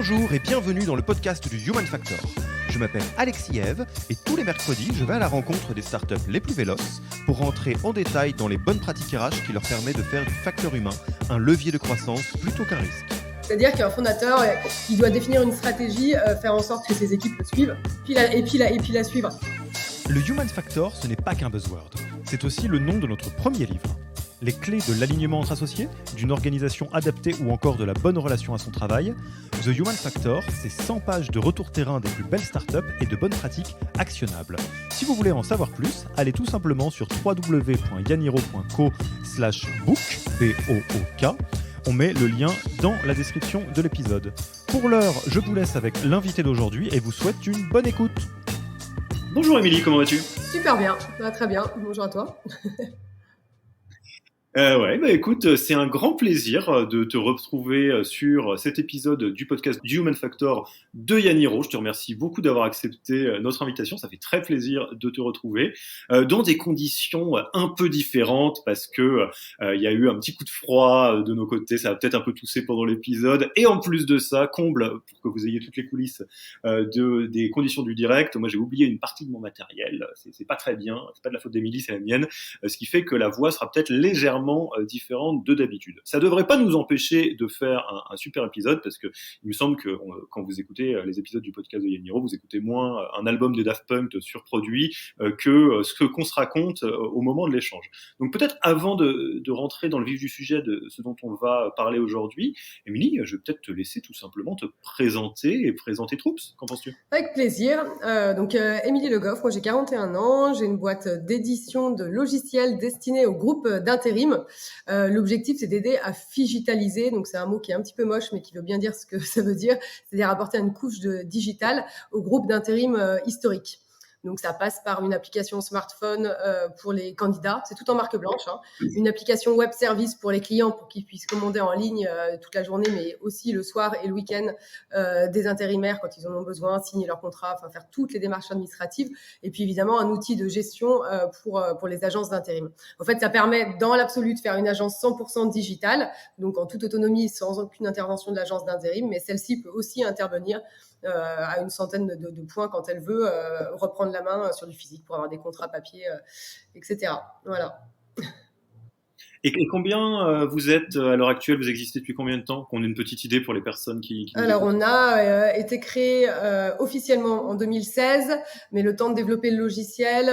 Bonjour et bienvenue dans le podcast du Human Factor. Je m'appelle Alexis Eve et tous les mercredis, je vais à la rencontre des startups les plus véloces pour rentrer en détail dans les bonnes pratiques RH qui leur permettent de faire du facteur humain un levier de croissance plutôt qu'un risque. C'est-à-dire qu'un fondateur, il doit définir une stratégie, faire en sorte que ses équipes le suivent, et puis la suivre. Le Human Factor, ce n'est pas qu'un buzzword, c'est aussi le nom de notre premier livre. Les clés de l'alignement entre associés, d'une organisation adaptée ou encore de la bonne relation à son travail, The Human Factor, c'est 100 pages de retour terrain des plus belles startups et de bonnes pratiques actionnables. Si vous voulez en savoir plus, allez tout simplement sur www.yaniro.co/book, B-O-O-K. On met le lien dans la description de l'épisode. Pour l'heure, je vous laisse avec l'invité d'aujourd'hui et vous souhaite une bonne écoute. Bonjour Émilie, comment vas-tu ? Super bien, très bien. Bonjour à toi. Écoute, c'est un grand plaisir de te retrouver sur cet épisode du podcast du Human Factor de Yaniro. Je te remercie beaucoup d'avoir accepté notre invitation. Ça fait très plaisir de te retrouver dans des conditions un peu différentes parce que il y a eu un petit coup de froid de nos côtés. Ça a peut-être un peu toussé pendant l'épisode. Et en plus de ça, comble pour que vous ayez toutes les coulisses des conditions du direct. Moi, j'ai oublié une partie de mon matériel. C'est pas très bien. C'est pas de la faute d'Émilie, c'est la mienne. Ce qui fait que la voix sera peut-être légèrement différente de d'habitude. Ça devrait pas nous empêcher de faire un super épisode parce que il me semble que quand vous écoutez les épisodes du podcast de Yaniro, vous écoutez moins un album des Daft Punk surproduit que ce qu'on se raconte au moment de l'échange. Donc peut-être avant de rentrer dans le vif du sujet de ce dont on va parler aujourd'hui, Émilie, je vais peut-être te laisser tout simplement te présenter et présenter Troops. Qu'en penses-tu ? Avec plaisir. Émilie Le Goff, moi j'ai 41 ans, j'ai une boîte d'édition de logiciels destinée au groupe d'intérim. L'objectif, c'est d'aider à figitaliser, donc c'est un mot qui est un petit peu moche, mais qui veut bien dire ce que ça veut dire, c'est-à-dire apporter une couche de digital au groupe d'intérim historique. Donc, ça passe par une application smartphone pour les candidats. C'est tout en marque blanche. Une application web service pour les clients pour qu'ils puissent commander en ligne toute la journée, mais aussi le soir et le week-end des intérimaires quand ils en ont besoin, signer leur contrat, enfin faire toutes les démarches administratives. Et puis, évidemment, un outil de gestion pour les agences d'intérim. En fait, ça permet dans l'absolu de faire une agence 100% digitale, donc en toute autonomie, sans aucune intervention de l'agence d'intérim, mais celle-ci peut aussi intervenir à une centaine de points quand elle veut reprendre la main sur du physique pour avoir des contrats papier, etc. Voilà. Et combien vous êtes à l'heure actuelle ? Vous existez depuis combien de temps ? Qu'on ait une petite idée pour les personnes qui Alors, on a été créé officiellement en 2016, mais le temps de développer le logiciel,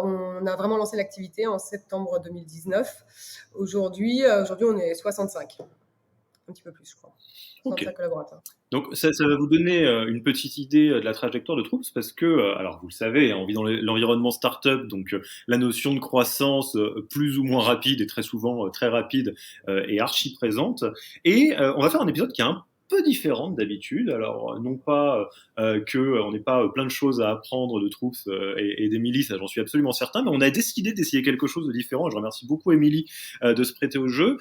on a vraiment lancé l'activité en septembre 2019. Aujourd'hui, on est 65. Un petit peu plus, je crois. 65 collaborateurs. Donc ça va vous donner une petite idée de la trajectoire de Troops parce que, alors vous le savez, on vit dans l'environnement startup, donc la notion de croissance plus ou moins rapide et très souvent très rapide est archi présente. Et on va faire un épisode qui est un peu différent d'habitude. Alors non pas que on n'ait pas plein de choses à apprendre de Troops et d'Émilie, ça j'en suis absolument certain, mais on a décidé d'essayer quelque chose de différent. Je remercie beaucoup Émilie de se prêter au jeu.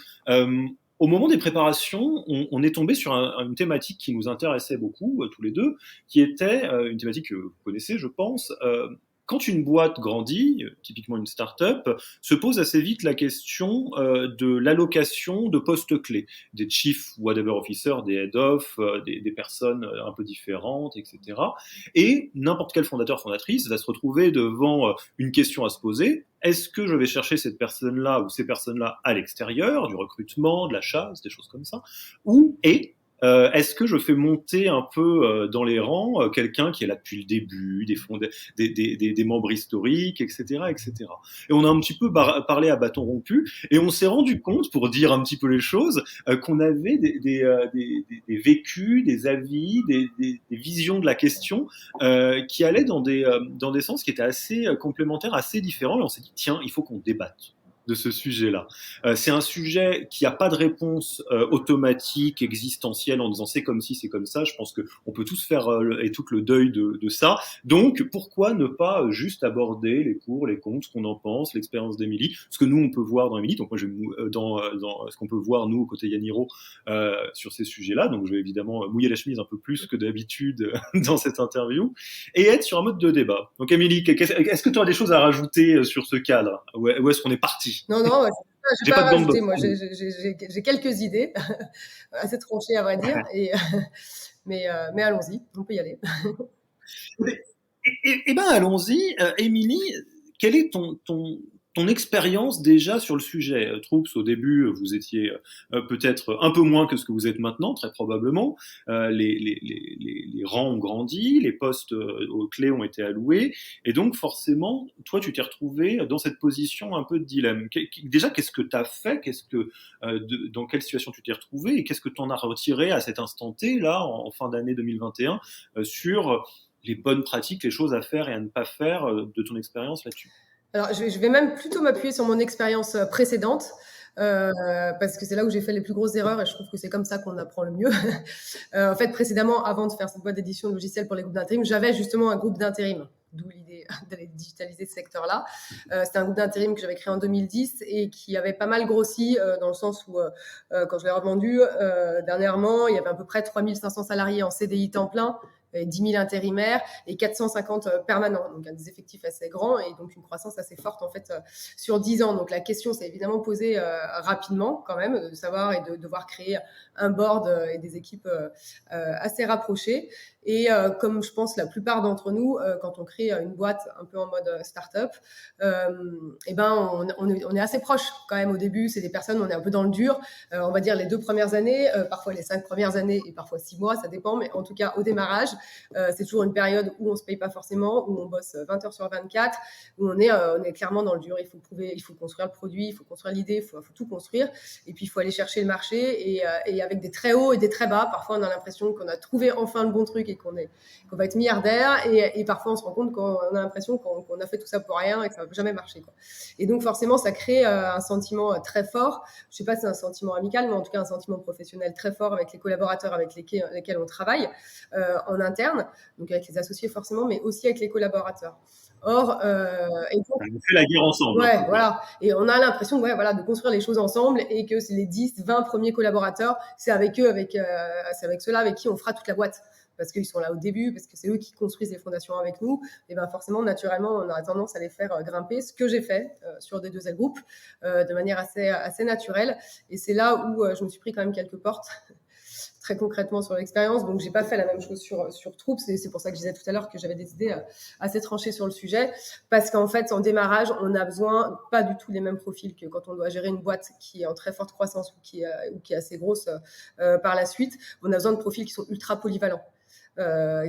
Au moment des préparations, on est tombé sur une thématique qui nous intéressait beaucoup, tous les deux, qui était une thématique que vous connaissez, je pense. Quand une boîte grandit, typiquement une start-up, se pose assez vite la question de l'allocation de postes clés, des chief whatever officers, des head of, des personnes un peu différentes, etc. Et n'importe quel fondateur, fondatrice va se retrouver devant une question à se poser. Est-ce que je vais chercher cette personne-là ou ces personnes-là à l'extérieur, du recrutement, de la chasse, des choses comme ça, est-ce que je fais monter un peu dans les rangs quelqu'un qui est là depuis le début, des membres historiques, etc., etc. Et on a un petit peu parlé à bâton rompu et on s'est rendu compte, pour dire un petit peu les choses, qu'on avait des vécus, des avis, des visions de la question qui allaient dans des sens qui étaient assez complémentaires, assez différents. Et on s'est dit, tiens, il faut qu'on débatte de ce sujet-là. C'est un sujet qui n'a pas de réponse automatique, existentielle, en disant c'est comme ci, c'est comme ça. Je pense qu'on peut tous faire et tout le deuil de ça. Donc, pourquoi ne pas juste aborder les pour, les contre, ce qu'on en pense, l'expérience d'Émilie, ce que nous, on peut voir dans Émilie. Donc, moi, dans ce qu'on peut voir, nous, côté Yaniro, sur ces sujets-là. Donc, je vais évidemment mouiller la chemise un peu plus que d'habitude dans cette interview et être sur un mode de débat. Donc, Émilie, est-ce que tu as des choses à rajouter sur ce cadre ? Où est-ce qu'on est parti ? Non, j'ai pas pas de bande rajouté, moi, dessinée. j'ai quelques idées, assez tranchées à vrai dire, mais allons-y, on peut y aller. Eh ben, allons-y. Émilie, quelle est ton expérience déjà sur le sujet? Troops, au début, vous étiez peut-être un peu moins que ce que vous êtes maintenant, très probablement. Les rangs ont grandi, les postes aux clés ont été alloués, et donc forcément, toi, tu t'es retrouvé dans cette position un peu de dilemme. Déjà, qu'est-ce que tu as fait? Dans quelle situation tu t'es retrouvé, et qu'est-ce que tu en as retiré à cet instant T, là, en fin d'année 2021, sur les bonnes pratiques, les choses à faire et à ne pas faire de ton expérience là-dessus? Alors, je vais même plutôt m'appuyer sur mon expérience précédente, parce que c'est là où j'ai fait les plus grosses erreurs et je trouve que c'est comme ça qu'on apprend le mieux. En fait, précédemment, avant de faire cette boîte d'édition logicielle pour les groupes d'intérim, j'avais justement un groupe d'intérim, d'où l'idée d'aller digitaliser ce secteur-là. C'était un groupe d'intérim que j'avais créé en 2010 et qui avait pas mal grossi, dans le sens où, quand je l'ai revendu dernièrement, il y avait à peu près 3500 salariés en CDI temps plein, 10 000 intérimaires et 450 permanents, donc des effectifs assez grands et donc une croissance assez forte en fait sur 10 ans. Donc la question s'est évidemment posée rapidement quand même, de savoir et de devoir créer un board et des équipes assez rapprochées. Et comme je pense la plupart d'entre nous, quand on crée une boîte un peu en mode start-up, et ben on est assez proche quand même au début. C'est des personnes, on est un peu dans le dur. On va dire les 2 premières années, parfois les 5 premières années et parfois 6 mois, ça dépend. Mais en tout cas, au démarrage, c'est toujours une période où on se paye pas forcément, où on bosse 20 heures sur 24, où on est clairement dans le dur. Il faut prouver, il faut construire le produit, il faut construire l'idée, il faut tout construire. Et puis il faut aller chercher le marché et avec des très hauts et des très bas. Parfois on a l'impression qu'on a trouvé enfin le bon truc et qu'on va être milliardaire. Et parfois on se rend compte qu'on a l'impression qu'on a fait tout ça pour rien et que ça va jamais marcher, quoi. Et donc forcément ça crée un sentiment très fort. Je sais pas si c'est un sentiment amical, mais en tout cas un sentiment professionnel très fort avec les collaborateurs avec lesquels on travaille en interne, donc avec les associés forcément, mais aussi avec les collaborateurs. Or, et donc, On fait la guerre ensemble. ouais, voilà. Et on a l'impression, ouais, voilà, de construire les choses ensemble et que c'est les 10, 20 premiers collaborateurs, c'est avec eux, c'est avec ceux-là avec qui on fera toute la boîte. Parce qu'ils sont là au début, parce que c'est eux qui construisent les fondations avec nous. Et ben forcément, naturellement, on a tendance à les faire grimper. Ce que j'ai fait sur des 2L Group, de manière assez naturelle. Et c'est là où je me suis pris quand même quelques portes. Très concrètement sur l'expérience. Donc, j'ai pas fait la même chose sur Troops. Et c'est pour ça que je disais tout à l'heure que j'avais des idées assez tranchées sur le sujet. Parce qu'en fait, en démarrage, on a besoin pas du tout les mêmes profils que quand on doit gérer une boîte qui est en très forte croissance ou qui est assez grosse par la suite. On a besoin de profils qui sont ultra polyvalents.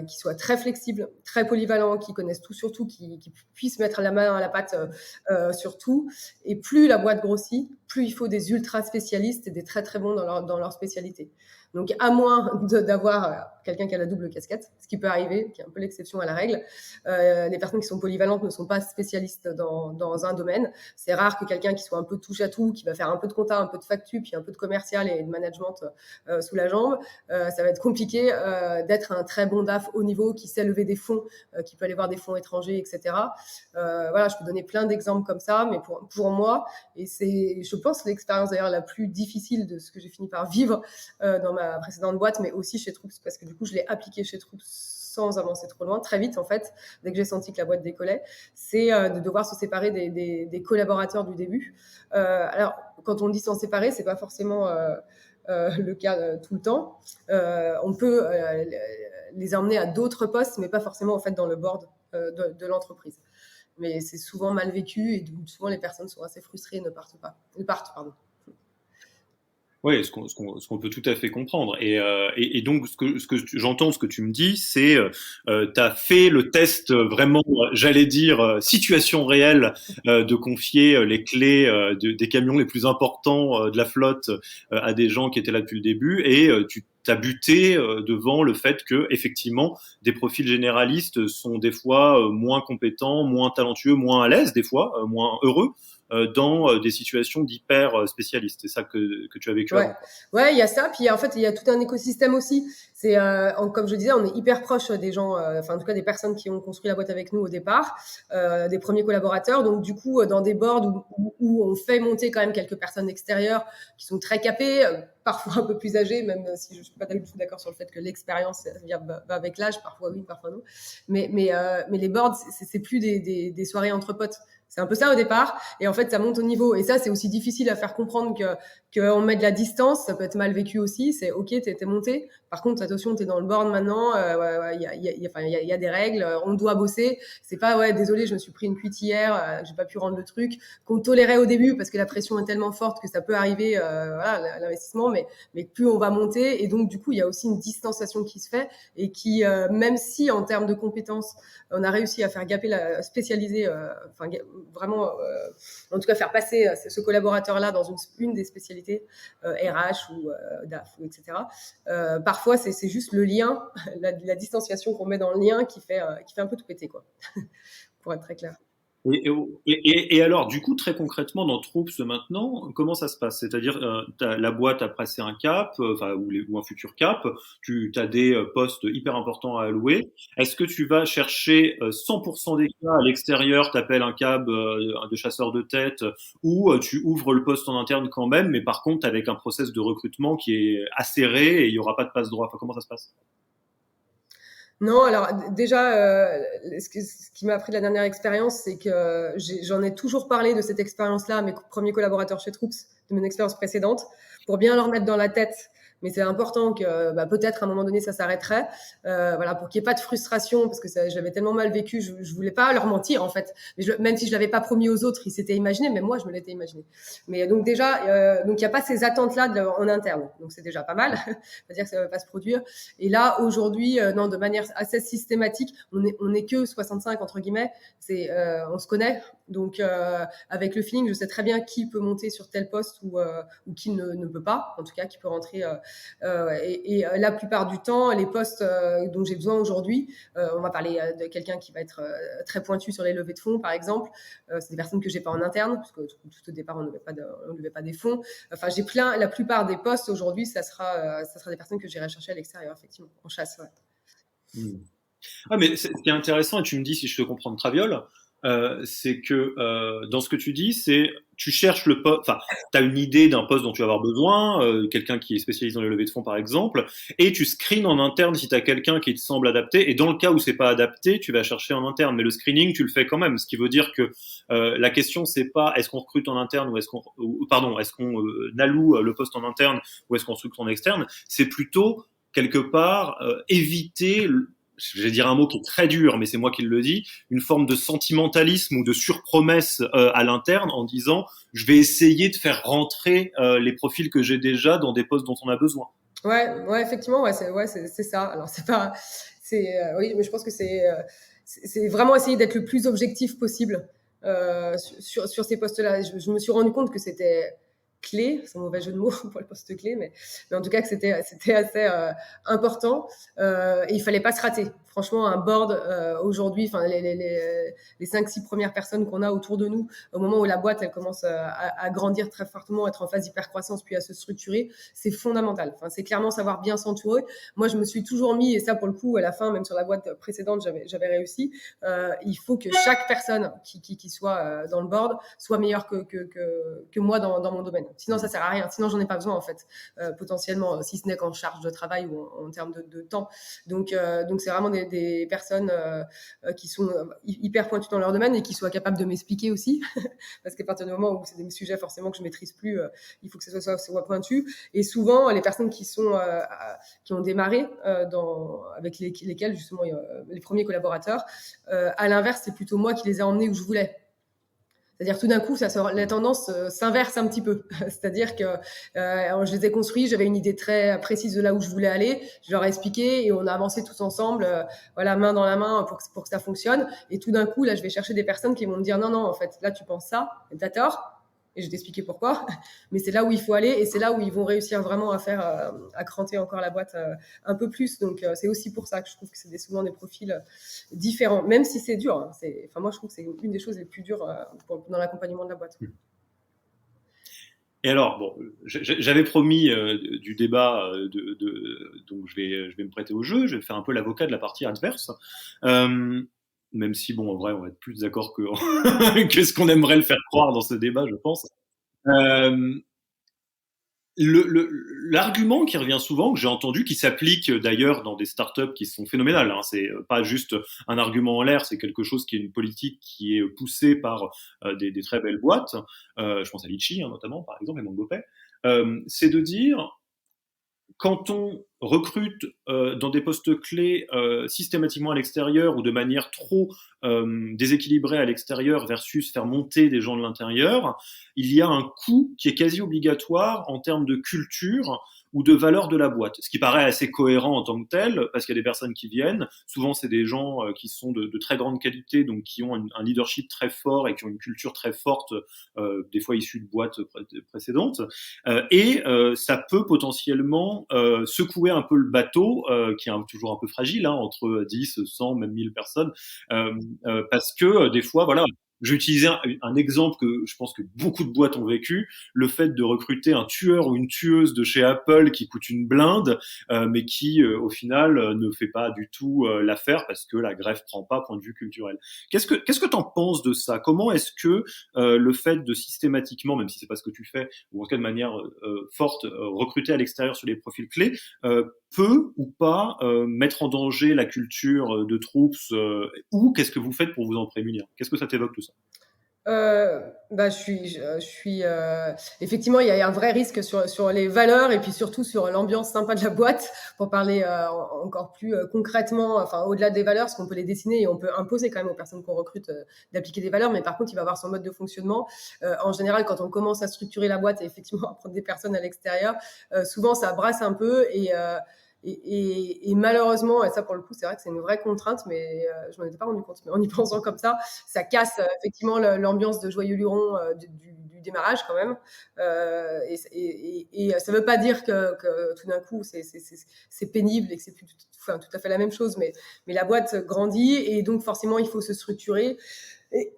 Qui soient très flexibles, très polyvalents, qui connaissent tout sur tout, qui puissent mettre la main à la pâte sur tout. Et plus la boîte grossit, plus il faut des ultra spécialistes et des très très bons dans leur spécialité. Donc, à moins d'avoir quelqu'un qui a la double casquette, ce qui peut arriver, qui est un peu l'exception à la règle, les personnes qui sont polyvalentes ne sont pas spécialistes dans un domaine. C'est rare que quelqu'un qui soit un peu touche à tout, qui va faire un peu de compta, un peu de factu, puis un peu de commercial et de management sous la jambe. Ça va être compliqué d'être un très bon DAF haut niveau qui sait lever des fonds, qui peut aller voir des fonds étrangers, etc. Voilà, je peux donner plein d'exemples comme ça, mais pour moi, et c'est, je pense, l'expérience d'ailleurs la plus difficile de ce que j'ai fini par vivre dans ma précédente boîte, mais aussi chez Troops, parce que du coup, je l'ai appliqué chez Troops sans avancer trop loin, très vite en fait, dès que j'ai senti que la boîte décollait, c'est de devoir se séparer des collaborateurs du début. Alors, quand on dit s'en séparer, c'est pas forcément le cas tout le temps. On peut les emmener à d'autres postes, mais pas forcément en fait dans le board de l'entreprise. Mais c'est souvent mal vécu et donc souvent les personnes sont assez frustrées et ne partent pas. Oui, ce qu'on peut tout à fait comprendre. Et donc, j'entends, ce que tu me dis, c'est, tu as fait le test vraiment, j'allais dire, situation réelle, de confier les clés des camions les plus importants de la flotte à des gens qui étaient là depuis le début, et tu t'as buté devant le fait que, effectivement, des profils généralistes sont des fois moins compétents, moins talentueux, moins à l'aise, des fois, moins heureux dans des situations d'hyper spécialistes. C'est ça que tu as vécu avant. Ouais, il y a ça. Puis en fait, il y a tout un écosystème aussi. C'est comme je disais, on est hyper proche des gens, enfin en tout cas des personnes qui ont construit la boîte avec nous au départ, des premiers collaborateurs. Donc du coup, dans des boards où on fait monter quand même quelques personnes extérieures qui sont très capées, parfois un peu plus âgées, même si je suis pas du tout d'accord sur le fait que l'expérience va avec l'âge. Parfois oui, parfois non. Mais les boards, c'est plus des soirées entre potes. C'est un peu ça au départ. Et en fait, fait, ça monte au niveau. Et ça, c'est aussi difficile à faire comprendre qu'on met de la distance. Ça peut être mal vécu aussi. C'est OK, t'es monté. Par contre, attention, t'es dans le board maintenant. Il y a des règles. On doit bosser. C'est pas, ouais, désolé, je me suis pris une cuite hier. J'ai pas pu rendre le truc qu'on tolérait au début parce que la pression est tellement forte que ça peut arriver, voilà, l'investissement. Mais plus on va monter. Et donc, du coup, il y a aussi une distanciation qui se fait et qui, même si en termes de compétences, on a réussi à faire spécialiser, vraiment, en tout cas faire passer ce collaborateur-là dans une des spécialités RH ou DAF, etc. Parfois, c'est juste le lien, la distanciation qu'on met dans le lien qui fait un peu tout péter, quoi. Pour être très clair. Et alors, du coup, très concrètement, dans Troops maintenant, comment ça se passe? C'est-à-dire, la boîte a passé un cap, ou un futur cap, tu as des postes hyper importants à allouer. Est-ce que tu vas chercher 100% des cas à l'extérieur, t'appelles un cab de chasseur de tête, ou tu ouvres le poste en interne quand même, mais par contre avec un process de recrutement qui est acéré et il n'y aura pas de passe droit? Enfin, comment ça se passe? Non, alors déjà, ce qui m'a appris de la dernière expérience, c'est que j'en ai toujours parlé de cette expérience-là à mes premiers collaborateurs chez Troops, de mon expérience précédente, pour bien leur mettre dans la tête. Mais c'est important que peut-être à un moment donné ça s'arrêterait, voilà, pour qu'il n'y ait pas de frustration, parce que j'avais tellement mal vécu, je voulais pas leur mentir en fait. Mais même si je l'avais pas promis aux autres, ils s'étaient imaginés, mais moi je me l'étais imaginé. Mais donc déjà, donc il y a pas ces attentes-là en interne, donc c'est déjà pas mal. C'est-à-dire que ça va pas se produire. Et là aujourd'hui, non, de manière assez systématique, on est que 65 entre guillemets. On se connaît, donc avec le feeling, je sais très bien qui peut monter sur tel poste ou qui ne peut pas, en tout cas qui peut rentrer. Et la plupart du temps, les postes dont j'ai besoin aujourd'hui, on va parler de quelqu'un qui va être très pointu sur les levées de fonds, par exemple. C'est des personnes que j'ai pas en interne, parce que tout au départ, on ne levait pas des fonds. Enfin, la plupart des postes aujourd'hui, ça sera des personnes que j'irai chercher à l'extérieur, effectivement, en chasse. Ouais. Ah, mais ce qui est intéressant, et tu me dis si je te comprends de Traviole, c'est que dans ce que tu dis, c'est tu cherches le poste, enfin, tu as une idée d'un poste dont tu vas avoir besoin, quelqu'un qui est spécialisé dans les levées de fonds par exemple, et tu screens en interne si tu as quelqu'un qui te semble adapté, et dans le cas où c'est pas adapté, tu vas chercher en interne, mais le screening, tu le fais quand même, ce qui veut dire que la question c'est pas est-ce qu'on recrute en interne ou est-ce qu'on alloue le poste en interne ou est-ce qu'on recrute en externe, c'est plutôt quelque part éviter je vais dire un mot qui est très dur, mais c'est moi qui le dis, une forme de sentimentalisme ou de surpromesse à l'interne en disant je vais essayer de faire rentrer les profils que j'ai déjà dans des postes dont on a besoin. Ouais, effectivement, c'est ça. Alors oui, mais je pense que c'est vraiment essayer d'être le plus objectif possible sur ces postes-là. Je me suis rendu compte que c'était clé, c'est un mauvais jeu de mots pour le poste clé, mais en tout cas que c'était assez important et il fallait pas se rater. Franchement, un board aujourd'hui, enfin les 5-6 premières personnes qu'on a autour de nous, au moment où la boîte elle commence à grandir très fortement, être en phase d'hypercroissance puis à se structurer, c'est fondamental. Enfin, c'est clairement savoir bien s'entourer. Moi, je me suis toujours mis, et ça pour le coup, à la fin, même sur la boîte précédente, j'avais réussi. Il faut que chaque personne qui soit dans le board soit meilleure que moi dans mon domaine. Sinon, ça sert à rien. Sinon, j'en ai pas besoin en fait, potentiellement, si ce n'est qu'en charge de travail ou en termes de temps. Donc c'est vraiment des personnes qui sont hyper pointues dans leur domaine et qui soient capables de m'expliquer aussi, parce qu'à partir du moment où c'est des sujets forcément que je maîtrise plus, il faut que ce soit pointu. Et souvent, les personnes qui ont démarré avec lesquelles justement les premiers collaborateurs, à l'inverse, c'est plutôt moi qui les ai emmenés où je voulais. C'est-à-dire tout d'un coup, la tendance s'inverse un petit peu. C'est-à-dire que je les ai construits, j'avais une idée très précise de là où je voulais aller, je leur ai expliqué et on a avancé tous ensemble, voilà, main dans la main pour que ça fonctionne. Et tout d'un coup, là, je vais chercher des personnes qui vont me dire non, en fait, là, tu penses ça, t'as tort. Et je vais t'expliquer pourquoi. Mais c'est là où il faut aller et c'est là où ils vont réussir vraiment à cranter encore la boîte un peu plus. Donc, c'est aussi pour ça que je trouve que c'est souvent des profils différents, même si c'est dur. Hein. Moi, je trouve que c'est une des choses les plus dures dans l'accompagnement de la boîte. Et alors, bon, j'avais promis du débat, donc je vais me prêter au jeu, je vais faire un peu l'avocat de la partie adverse. Même si, bon, en vrai, on va être plus d'accord que ce qu'on aimerait le faire croire dans ce débat, je pense. L'argument qui revient souvent, que j'ai entendu, qui s'applique d'ailleurs dans des startups qui sont phénoménales, hein, c'est pas juste un argument en l'air, c'est quelque chose qui est une politique qui est poussée par des très belles boîtes, je pense à Litchi hein, notamment par exemple, et MangoPay, c'est de dire quand on recrute dans des postes clés systématiquement à l'extérieur ou de manière trop déséquilibrée à l'extérieur versus faire monter des gens de l'intérieur, il y a un coût qui est quasi obligatoire en termes de culture ou de valeur de la boîte, ce qui paraît assez cohérent en tant que tel, parce qu'il y a des personnes qui viennent, souvent c'est des gens qui sont de très grande qualité, donc qui ont un leadership très fort et qui ont une culture très forte, des fois issue de boîtes précédentes, et ça peut potentiellement secouer un peu le bateau, qui est toujours un peu fragile, hein, entre 10, 100, même 1000 personnes, parce que des fois, voilà, je vais utiliser un exemple que je pense que beaucoup de boîtes ont vécu, le fait de recruter un tueur ou une tueuse de chez Apple qui coûte une blinde, mais qui, au final, ne fait pas du tout l'affaire parce que la greffe prend pas point de vue culturel. Qu'est-ce que t'en penses de ça? Comment est-ce que le fait de systématiquement, même si c'est pas ce que tu fais, ou en tout cas de manière forte, recruter à l'extérieur sur les profils clés, peut ou pas mettre en danger la culture de Troops, ou qu'est-ce que vous faites pour vous en prémunir? Qu'est-ce que ça t'évoque tout ça? Je suis effectivement, il y a un vrai risque sur les valeurs et puis surtout sur l'ambiance sympa de la boîte. Pour parler encore plus concrètement, enfin au-delà des valeurs, parce qu'on peut les dessiner et on peut imposer quand même aux personnes qu'on recrute d'appliquer des valeurs, mais par contre, il va avoir son mode de fonctionnement. En général, quand on commence à structurer la boîte et effectivement à prendre des personnes à l'extérieur, souvent ça brasse un peu et malheureusement, et ça pour le coup, c'est vrai que c'est une vraie contrainte, mais je m'en étais pas rendu compte. Mais en y pensant comme ça casse effectivement l'ambiance de joyeux luron du démarrage quand même. Et ça veut pas dire que tout d'un coup c'est pénible et que c'est plus tout à fait la même chose, mais la boîte grandit et donc forcément il faut se structurer. Et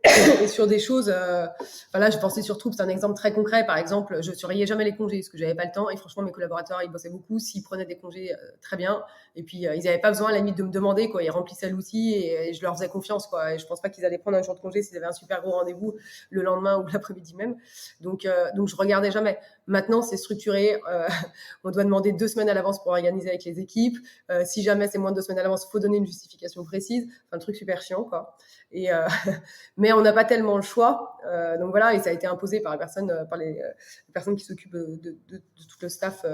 sur des choses, là, je pensais sur Troop, c'est un exemple très concret. Par exemple, je surveillais jamais les congés parce que j'avais pas le temps. Et franchement, mes collaborateurs, ils bossaient beaucoup. S'ils prenaient des congés, très bien. Et puis, ils n'avaient pas besoin à la limite de me demander, quoi. Ils remplissaient l'outil et je leur faisais confiance, quoi. Et je pense pas qu'ils allaient prendre un jour de congé s'ils avaient un super gros rendez-vous le lendemain ou l'après-midi même. Donc, je regardais jamais. Maintenant, c'est structuré. On doit demander 2 semaines à l'avance pour organiser avec les équipes. Si jamais c'est moins de 2 semaines à l'avance, faut donner une justification précise. Enfin, un truc super chiant, quoi. Et mais on n'a pas tellement le choix. Donc voilà, et ça a été imposé par les personnes qui s'occupent de tout le staff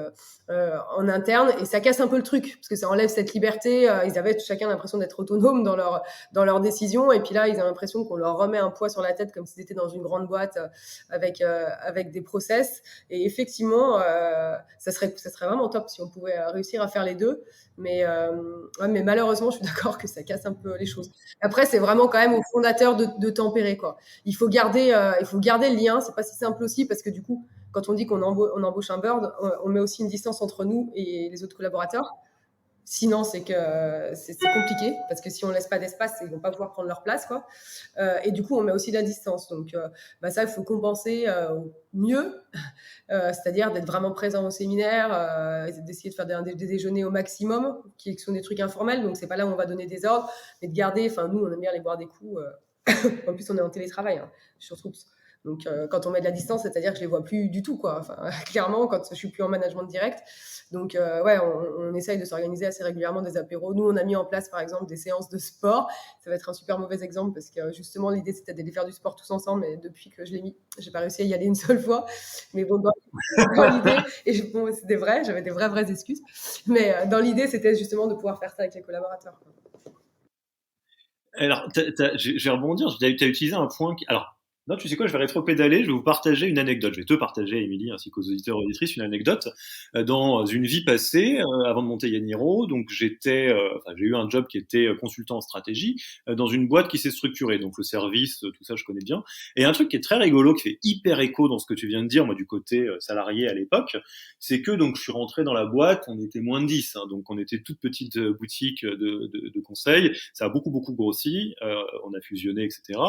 en interne. Et ça casse un peu le truc, parce que ça enlève cette liberté. Ils avaient chacun l'impression d'être autonomes dans leurs décisions. Et puis là, ils ont l'impression qu'on leur remet un poids sur la tête comme s'ils étaient dans une grande boîte avec des process. Et effectivement, ça serait vraiment top si on pouvait réussir à faire les deux. Mais malheureusement, je suis d'accord que ça casse un peu les choses. Après, c'est vraiment quand même au fondateur de tempérer, quoi. Il faut garder le lien. C'est pas si simple aussi parce que du coup, quand on dit qu'on embauche un bird, on met aussi une distance entre nous et les autres collaborateurs. Sinon, c'est que c'est compliqué parce que si on laisse pas d'espace, ils vont pas pouvoir prendre leur place, quoi. Et du coup, on met aussi de la distance. Donc, ça, il faut compenser mieux, c'est-à-dire d'être vraiment présent au séminaire, d'essayer de faire des déjeuners au maximum, qui sont des trucs informels. Donc, c'est pas là où on va donner des ordres, mais de garder. Enfin, nous, on aime bien aller boire des coups. En plus, on est en télétravail sur Troops. Donc, quand on met de la distance, c'est-à-dire que je les vois plus du tout, quoi. Enfin, clairement, quand je suis plus en management direct. Donc, on essaye de s'organiser assez régulièrement des apéros. Nous, on a mis en place, par exemple, des séances de sport. Ça va être un super mauvais exemple parce que justement, l'idée, c'était d'aller faire du sport tous ensemble. Mais depuis que je l'ai mis, j'ai pas réussi à y aller une seule fois. Mais bon, dans l'idée, c'était vrai, j'avais des vraies excuses. Mais dans l'idée, c'était justement de pouvoir faire ça avec les collaborateurs. Alors, je vais rebondir. Tu as utilisé un point alors, non, tu sais quoi, je vais rétro-pédaler, je vais vous partager une anecdote. Je vais te partager, Émilie, ainsi qu'aux auditeurs et auditrices, une anecdote. Dans une vie passée, avant de monter Yaniro, donc j'ai eu un job qui était consultant en stratégie, dans une boîte qui s'est structurée. Donc le service, tout ça, je connais bien. Et un truc qui est très rigolo, qui fait hyper écho dans ce que tu viens de dire, moi, du côté salarié à l'époque, c'est que donc je suis rentré dans la boîte, on était moins de 10, hein, donc on était toute petite boutique de conseil. Ça a beaucoup grossi, on a fusionné, etc.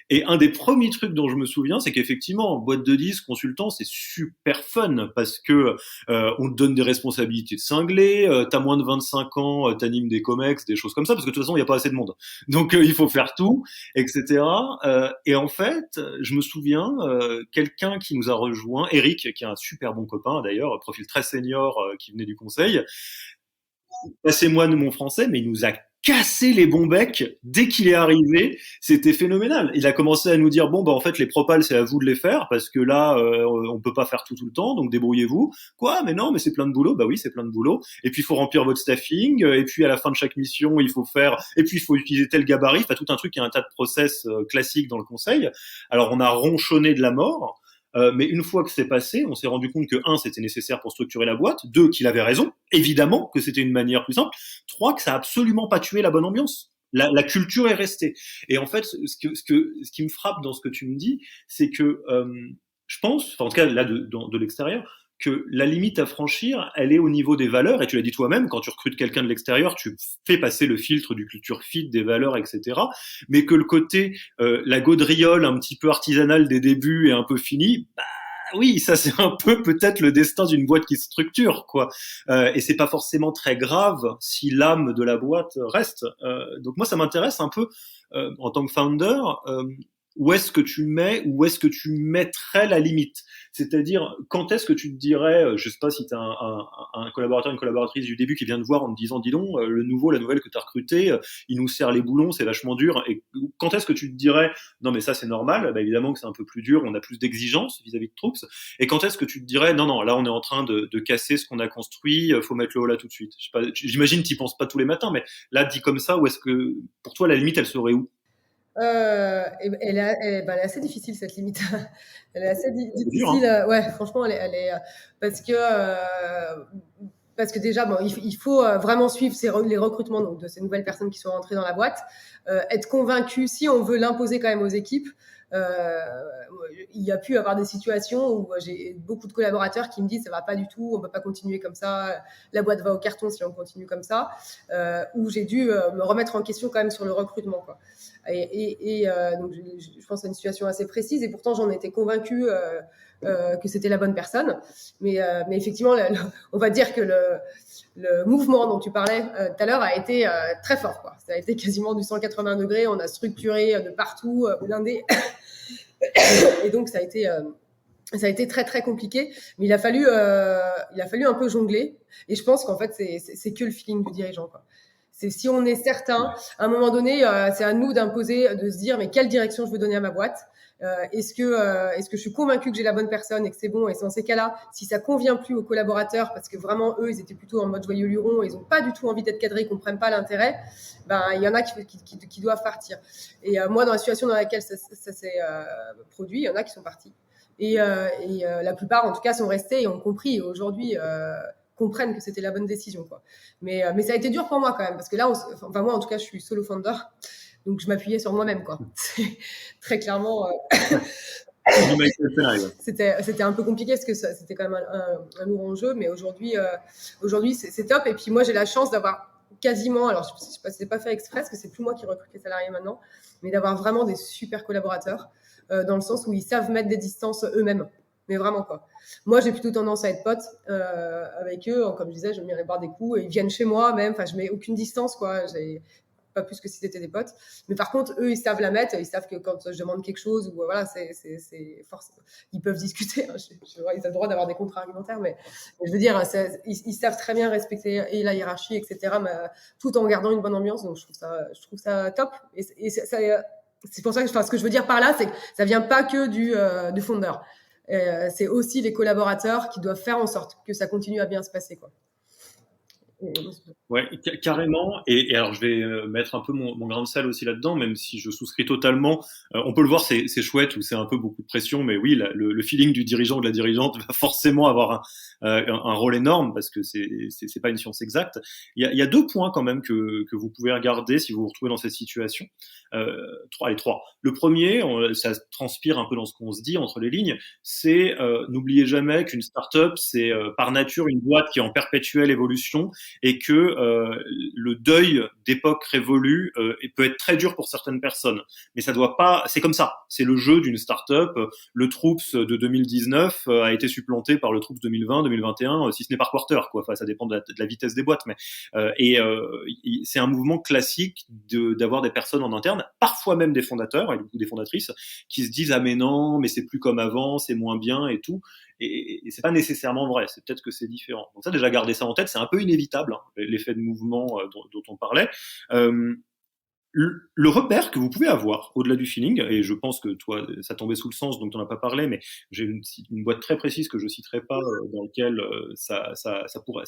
Et un des premiers trucs truc dont je me souviens, c'est qu'effectivement, boîte de 10, consultant, c'est super fun parce que on te donne des responsabilités cinglées, t'as moins de 25 ans, t'animes des comex, des choses comme ça, parce que de toute façon, il n'y a pas assez de monde. Donc, il faut faire tout, etc. Et en fait, je me souviens, quelqu'un qui nous a rejoint, Eric, qui est un super bon copain d'ailleurs, profil très senior, qui venait du conseil, passez-moi de mon français, mais il nous a cassé les bons becs dès qu'il est arrivé. C'était phénoménal. Il a commencé à nous dire bon bah en fait les propals c'est à vous de les faire parce que là on peut pas faire tout le temps donc débrouillez-vous. Quoi mais non mais c'est plein de boulot. Bah oui c'est plein de boulot. Et puis il faut remplir votre staffing. Et puis à la fin de chaque mission il faut faire. Et puis il faut utiliser tel gabarit. Enfin tout un truc qui a un tas de process classiques dans le conseil. Alors on a ronchonné de la mort. Mais une fois que c'est passé, on s'est rendu compte que c'était nécessaire pour structurer la boîte, qu'il avait raison, évidemment que c'était une manière plus simple, que ça a absolument pas tué la bonne ambiance. La culture est restée. Et en fait, ce qui me frappe dans ce que tu me dis, c'est que je pense, en tout cas là de l'extérieur, que la limite à franchir, elle est au niveau des valeurs, et tu l'as dit toi-même, quand tu recrutes quelqu'un de l'extérieur, tu fais passer le filtre du culture fit, des valeurs, etc. Mais que le côté, la gaudriole un petit peu artisanale des débuts et un peu finie, bah oui, ça c'est un peu peut-être le destin d'une boîte qui se structure, quoi. Et c'est pas forcément très grave si l'âme de la boîte reste. Donc moi, ça m'intéresse un peu en tant que founder. Où est-ce que tu mets, où est-ce que tu mettrais la limite? C'est-à-dire, quand est-ce que tu te dirais, je sais pas si tu as un collaborateur, une collaboratrice du début qui vient te voir en te disant, dis donc, le nouveau, la nouvelle que tu as recruté, il nous serre les boulons, c'est vachement dur. Et quand est-ce que tu te dirais, non mais ça c'est normal, bah, évidemment que c'est un peu plus dur, on a plus d'exigences vis-à-vis de Troops. Et quand est-ce que tu te dirais, non, non, là on est en train de casser ce qu'on a construit, faut mettre le haut là tout de suite. Je sais pas, j'imagine que tu y penses pas tous les matins, mais là, dit comme ça, où est-ce que, pour toi, la limite, elle serait où? Elle est assez difficile cette limite. Elle est assez C'est dur, difficile. hein. Ouais, franchement, elle est parce que déjà, bon, il faut vraiment suivre les recrutements donc, de ces nouvelles personnes qui sont rentrées dans la boîte, être convaincu si on veut l'imposer quand même aux équipes. Il y a pu avoir des situations où j'ai beaucoup de collaborateurs qui me disent ça va pas du tout, on peut pas continuer comme ça, la boîte va au carton si on continue comme ça, où j'ai dû me remettre en question quand même sur le recrutement, quoi. Donc je pense à une situation assez précise et pourtant j'en étais convaincue que c'était la bonne personne, mais effectivement on va dire que le mouvement dont tu parlais tout à l'heure a été très fort, quoi. Ça a été quasiment du 180 degrés, on a structuré de partout, blindé. Et donc ça a été très très compliqué, mais il a fallu un peu jongler. Et je pense qu'en fait c'est que le feeling du dirigeant, quoi. C'est si on est certain, à un moment donné, c'est à nous d'imposer, de se dire mais quelle direction je veux donner à ma boîte. Est-ce que je suis convaincue que j'ai la bonne personne et que c'est bon? Et dans ces cas-là, si ça convient plus aux collaborateurs, parce que vraiment eux, ils étaient plutôt en mode joyeux luron, ils n'ont pas du tout envie d'être cadrés, ils comprennent pas l'intérêt, ben il y en a qui doivent partir. Et moi, dans la situation dans laquelle ça s'est produit, il y en a qui sont partis. Et la plupart, en tout cas, sont restés et ont compris. Et aujourd'hui, comprennent que c'était la bonne décision, quoi. Mais ça a été dur pour moi quand même, parce que là, moi, en tout cas, je suis solo founder. Donc, je m'appuyais sur moi-même, quoi. Très clairement, c'était un peu compliqué parce que c'était quand même un lourd enjeu. Mais aujourd'hui, c'est top. Et puis, moi, j'ai la chance d'avoir quasiment, alors je sais pas, c'est pas fait exprès, parce que c'est plus moi qui recrute les salariés maintenant, mais d'avoir vraiment des super collaborateurs, dans le sens où ils savent mettre des distances eux-mêmes. Mais vraiment, quoi. Moi, j'ai plutôt tendance à être pote avec eux. Comme je disais, j'aime bien aller boire des coups. Et ils viennent chez moi même. Enfin, je mets aucune distance, quoi. J'ai pas plus que si c'était des potes. Mais par contre, eux, ils savent la mettre. Ils savent que quand je demande quelque chose, ou voilà, c'est force. Ils peuvent discuter. Hein. Ils ont le droit d'avoir des contre-argumentaires, mais je veux dire, ils savent très bien respecter et la hiérarchie, etc. Mais, tout en gardant une bonne ambiance. Donc, je trouve ça top. Et c'est pour ça que, ce que je veux dire par là, c'est que ça vient pas que du fondeur. C'est aussi les collaborateurs qui doivent faire en sorte que ça continue à bien se passer, quoi. Ouais, carrément. Et alors, je vais mettre un peu mon grain de sel aussi là-dedans, même si je souscris totalement. On peut le voir, c'est chouette ou c'est un peu beaucoup de pression, mais oui, le feeling du dirigeant ou de la dirigeante va forcément avoir un rôle énorme parce que c'est pas une science exacte. Il y a deux points quand même que vous pouvez regarder si vous vous retrouvez dans cette situation. Trois. Le premier, ça transpire un peu dans ce qu'on se dit entre les lignes, c'est n'oubliez jamais qu'une startup, c'est par nature une boîte qui est en perpétuelle évolution et que le deuil d'époque révolue peut être très dur pour certaines personnes. Mais ça doit pas, c'est comme ça. C'est le jeu d'une start-up. Le Troops de 2019 a été supplanté par le Troops 2020, 2021, si ce n'est par quarter, quoi. Enfin, ça dépend de la vitesse des boîtes, mais c'est un mouvement classique d'avoir des personnes en interne, parfois même des fondateurs et des fondatrices, qui se disent ah mais non, mais c'est plus comme avant, c'est moins bien et tout. Et c'est pas nécessairement vrai. C'est peut-être que c'est différent. Donc ça, déjà garder ça en tête, c'est un peu inévitable, hein, l'effet de mouvement dont on parlait. Le repère que vous pouvez avoir au-delà du feeling, et je pense que toi, ça tombait sous le sens, donc tu n'en as pas parlé, mais j'ai une boîte très précise que je citerai pas, dans laquelle ça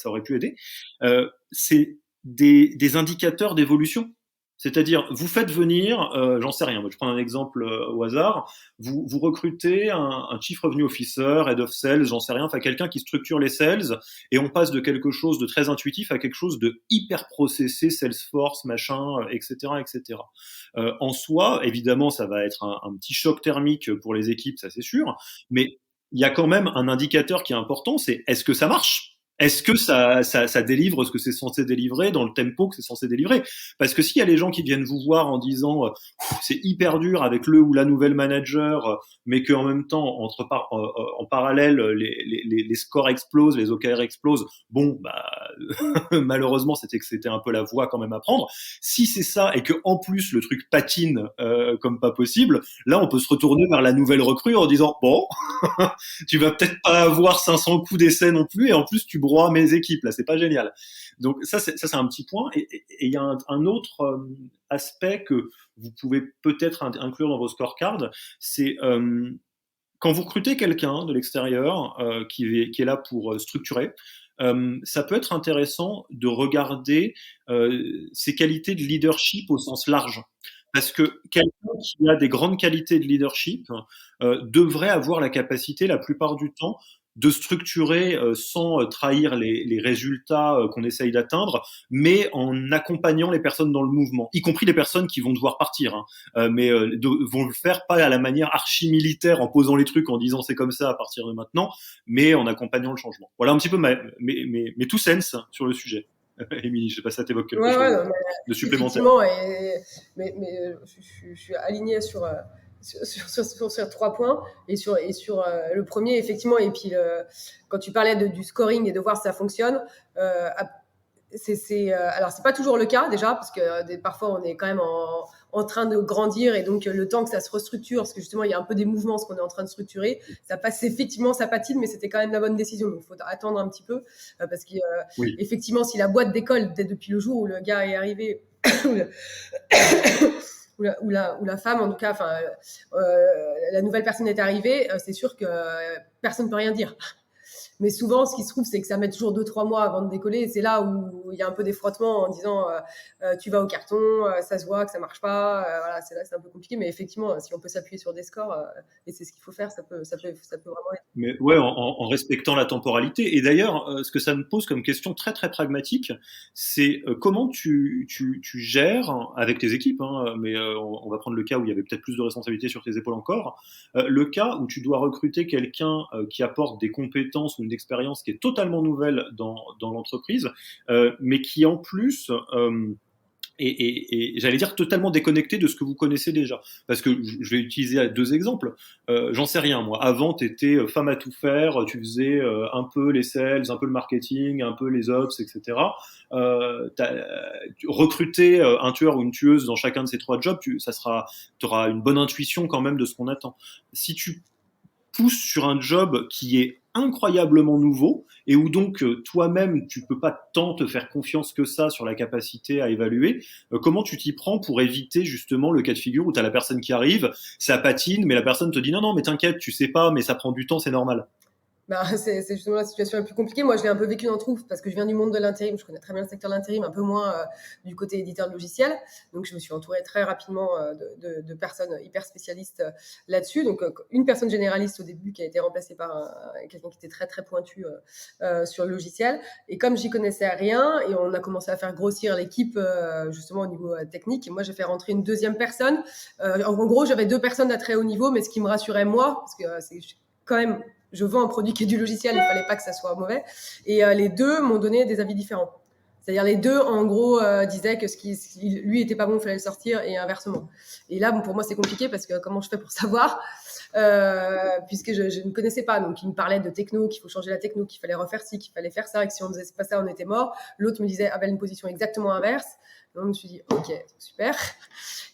aurait pu aider, c'est des indicateurs d'évolution. C'est-à-dire, vous faites venir, j'en sais rien, moi je prends un exemple au hasard, vous recrutez un chief revenue officer, head of sales, j'en sais rien, enfin quelqu'un qui structure les sales, et on passe de quelque chose de très intuitif à quelque chose de hyper processé, Salesforce, machin, etc., etc. En soi, évidemment, ça va être un petit choc thermique pour les équipes, ça c'est sûr, mais il y a quand même un indicateur qui est important, c'est est-ce que ça marche ? Est-ce que ça délivre ce que c'est censé délivrer dans le tempo que c'est censé délivrer? Parce que s'il y a les gens qui viennent vous voir en disant c'est hyper dur avec le ou la nouvelle manager, mais qu'en même temps en parallèle les scores explosent, les OKR explosent, bon bah malheureusement c'était un peu la voie quand même à prendre. Si c'est ça et que en plus le truc patine comme pas possible, là on peut se retourner vers la nouvelle recrue en disant bon tu vas peut-être pas avoir 500 coups d'essai non plus, et en plus tu broies mes équipes, là c'est pas génial. Donc ça c'est un petit point, et il y a un autre aspect que vous pouvez peut-être inclure dans vos scorecards, c'est quand vous recrutez quelqu'un de l'extérieur qui est là pour structurer, ça peut être intéressant de regarder ses qualités de leadership au sens large. Parce que quelqu'un qui a des grandes qualités de leadership devrait avoir la capacité, la plupart du temps, de structurer sans trahir les résultats qu'on essaye d'atteindre, mais en accompagnant les personnes dans le mouvement, y compris les personnes qui vont devoir partir, hein, mais vont le faire pas à la manière archi-militaire en posant les trucs, en disant c'est comme ça à partir de maintenant, mais en accompagnant le changement. Voilà un petit peu mes two cents sur le sujet. Émilie, je sais pas si ça t'évoque quelque chose de supplémentaire. Mais je suis alignée sur 3 points et sur le premier effectivement, et puis quand tu parlais du scoring et de voir si ça fonctionne, alors c'est pas toujours le cas déjà, parce que parfois on est quand même en train de grandir, et donc le temps que ça se restructure, parce que justement il y a un peu des mouvements, ce qu'on est en train de structurer, ça passe effectivement, ça patine, mais c'était quand même la bonne décision, donc il faut attendre un petit peu, parce que oui. Effectivement si la boîte décolle dès depuis le jour où le gars est arrivé ou la femme, en tout cas, la nouvelle personne est arrivée, c'est sûr que personne ne peut rien dire. Mais souvent, ce qui se trouve, c'est que ça met toujours 2-3 mois avant de décoller. Et c'est là où il y a un peu des frottements en disant tu vas au carton, ça se voit que ça marche pas. Voilà, c'est là que c'est un peu compliqué. Mais effectivement, si on peut s'appuyer sur des scores, et c'est ce qu'il faut faire, ça peut vraiment être. Mais ouais, en respectant la temporalité. Et d'ailleurs, ce que ça me pose comme question très très pragmatique, c'est comment tu gères avec tes équipes, hein, mais on va prendre le cas où il y avait peut-être plus de responsabilités sur tes épaules encore, le cas où tu dois recruter quelqu'un qui apporte des compétences ou une expérience qui est totalement nouvelle dans l'entreprise, mais qui en plus et j'allais dire totalement déconnecté de ce que vous connaissez déjà. Parce que je vais utiliser 2 exemples. J'en sais rien, moi. Avant, tu étais femme à tout faire, tu faisais un peu les sales, un peu le marketing, un peu les ops, etc. Recruter un tueur ou une tueuse dans chacun de ces 3 jobs, tu auras une bonne intuition quand même de ce qu'on attend. Si tu pousses sur un job qui est incroyablement nouveau et où donc toi-même tu peux pas tant te faire confiance que ça sur la capacité à évaluer, comment tu t'y prends pour éviter justement le cas de figure où tu as la personne qui arrive, ça patine, mais la personne te dit non mais t'inquiète, tu sais pas, mais ça prend du temps, c'est normal. C'est justement la situation la plus compliquée. Moi, je l'ai un peu vécu dans Troops parce que je viens du monde de l'intérim. Je connais très bien le secteur de l'intérim, un peu moins du côté éditeur de logiciels. Donc, je me suis entourée très rapidement de personnes hyper spécialistes là-dessus. Donc, une personne généraliste au début qui a été remplacée par quelqu'un qui était très, très pointu sur le logiciel. Et comme j'y connaissais rien, et on a commencé à faire grossir l'équipe justement au niveau technique, et moi, j'ai fait rentrer une deuxième personne. En gros, j'avais 2 personnes à très haut niveau, mais ce qui me rassurait, moi, parce que c'est quand même... Je vends un produit qui est du logiciel, il fallait pas que ça soit mauvais. Et les 2 m'ont donné des avis différents. C'est-à-dire les deux, en gros, disaient que ce qui lui était pas bon, il fallait le sortir, et inversement. Et là, bon, pour moi, c'est compliqué parce que comment je fais pour savoir puisque je ne connaissais pas. Donc, il me parlait de techno, qu'il faut changer la techno, qu'il fallait refaire ci, qu'il fallait faire ça, et que si on faisait pas ça, on était mort. L'autre me disait avait une position exactement inverse. Donc, je me suis dit, ok, super.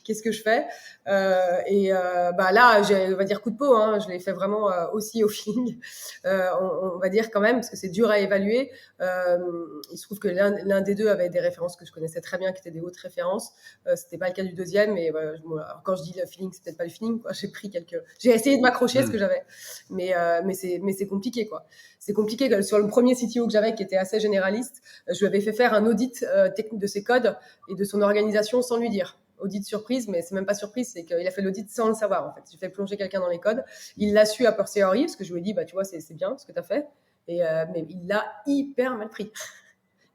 Qu'est-ce que je fais là, on va dire coup de peau. Hein, je l'ai fait vraiment aussi au feeling. On va dire quand même, parce que c'est dur à évaluer. Il se trouve que l'un des deux avait des références que je connaissais très bien, qui étaient des hautes références. C'était pas le cas du deuxième, mais alors, quand je dis le feeling, c'est peut-être pas le feeling, quoi. J'ai essayé de m'accrocher à ce que j'avais, mais c'est compliqué, quoi. C'est compliqué. Sur le premier CTO que j'avais, qui était assez généraliste, je lui avais fait faire un audit technique de ses codes et de son organisation sans lui dire. Audit surprise, mais c'est même pas surprise, c'est qu'il a fait l'audit sans le savoir, en fait. J'ai fait plonger quelqu'un dans les codes. Il l'a su a posteriori, parce que je lui ai dit, tu vois, c'est bien ce que tu as fait. Mais il l'a hyper mal pris.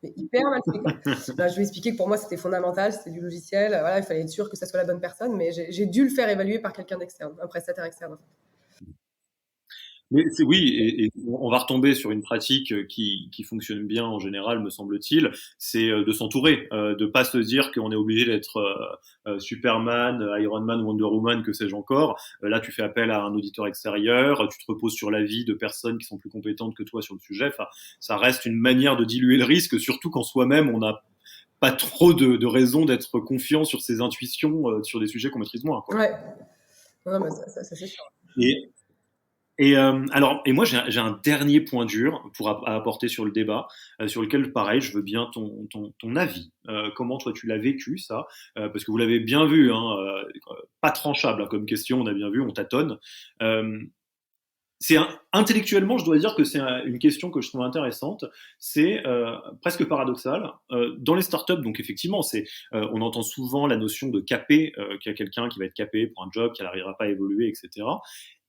Mais hyper mal pris, quoi. Là, je lui ai expliqué que pour moi, c'était fondamental, c'était du logiciel. Voilà, il fallait être sûr que ça soit la bonne personne, mais j'ai dû le faire évaluer par quelqu'un d'externe, un prestataire externe, en fait. Mais oui, et on va retomber sur une pratique qui fonctionne bien en général, me semble-t-il, c'est de s'entourer, de pas se dire qu'on est obligé d'être Superman, Iron Man, Wonder Woman, que sais-je encore. Là, tu fais appel à un auditeur extérieur, tu te reposes sur l'avis de personnes qui sont plus compétentes que toi sur le sujet. Enfin, ça reste une manière de diluer le risque, surtout quand soi-même on n'a pas trop de raison d'être confiant sur ses intuitions sur des sujets qu'on maîtrise moins, quoi. Ouais. Non, mais ça c'est sûr. Et moi, j'ai un dernier point dur à apporter sur le débat, sur lequel, pareil, je veux bien ton avis. Comment toi tu l'as vécu, ça, parce que vous l'avez bien vu, hein, pas tranchable, hein, comme question, on a bien vu, on tâtonne. Intellectuellement, je dois dire que c'est une question que je trouve intéressante. C'est presque paradoxal. Dans les startups, donc effectivement, on entend souvent la notion de capé, qu'il y a quelqu'un qui va être capé pour un job, qui n'arrivera pas à évoluer, etc.